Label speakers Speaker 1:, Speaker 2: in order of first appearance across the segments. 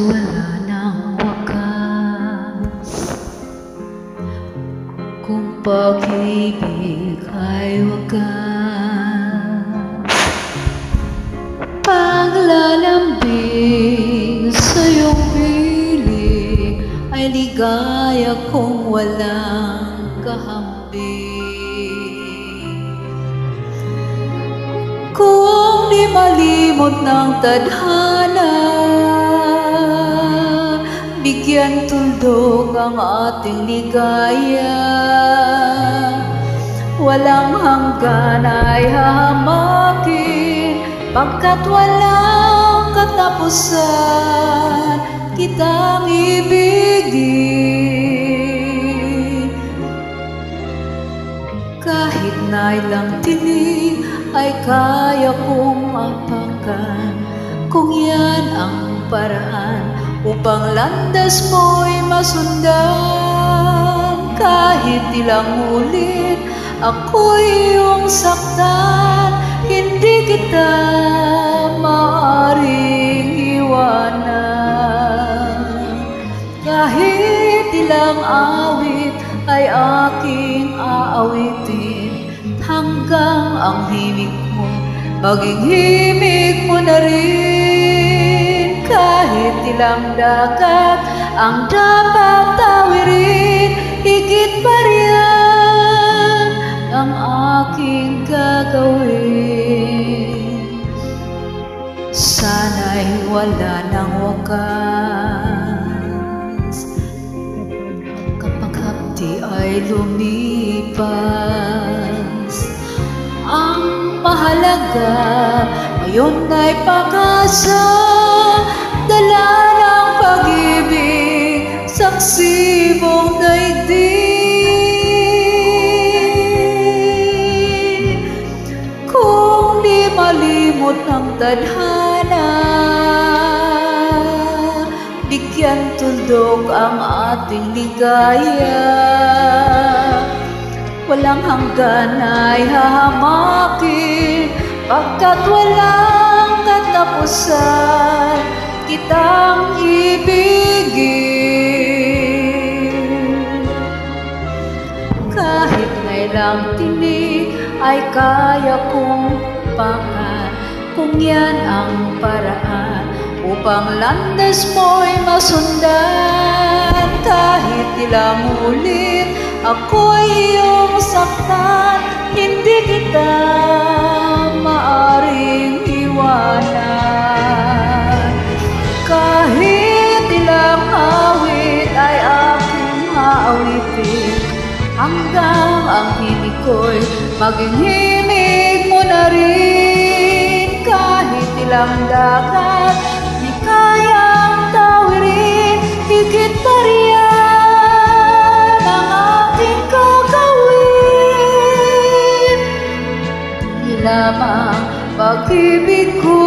Speaker 1: wala ng wakas. Kung pag-ibig ay wagas, paglalambing sa iyong piling ay ligaya kung walang kahambing. Kung di malimot ng tadhana, bigyan tuldok ang ating ligaya. Walang hanggan ay hahamakin, pagkat walang katapusan kitang ibigin. Kahit na ilang tinig ay kaya kong apakan, kung yan ang paraan upang landas mo'y masundan. Kahit ilang ulit ako'y iyong saktan, hindi kita maaaring iwanan. Kahit ilang awit ay aking aawitin, hanggang ang himig mo maging himig mo na rin. Kahit ilang dagat ang dapat tawirin, higit pa riyan ang aking gagawin. Sana'y wala ng wakas, kapag hapdi ay lumipas. Ang mahalaga ngayon ay pag-asa, dala ng pag-ibig, saksi mong daigdig. Kung di malimot ng tadhana, bigyan tuldok ang ating ligaya. Walang hanggan ay hahamakin, pagkat walang katapusan kitang ibigin. Kahit na ilang tinig ay kaya kong pakan, kung yan ang paraan upang landas mo'y masundan. Kahit ilang ulit ako'y iyong saktan, hindi kita maaring iwanan. Kahit ilang awit ay aking aawitin, hanggang ang himig ko'y maging himig mo na rin. Kahit ilang dagat di kayang tawirin, higit pa riyan ang aking gagawin. Di lamang pag-ibig ko,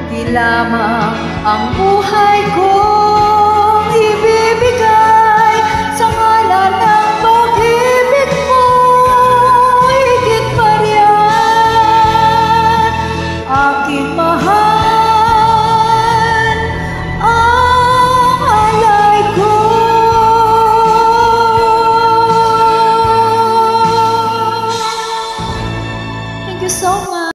Speaker 1: di lamang ang buhay ko,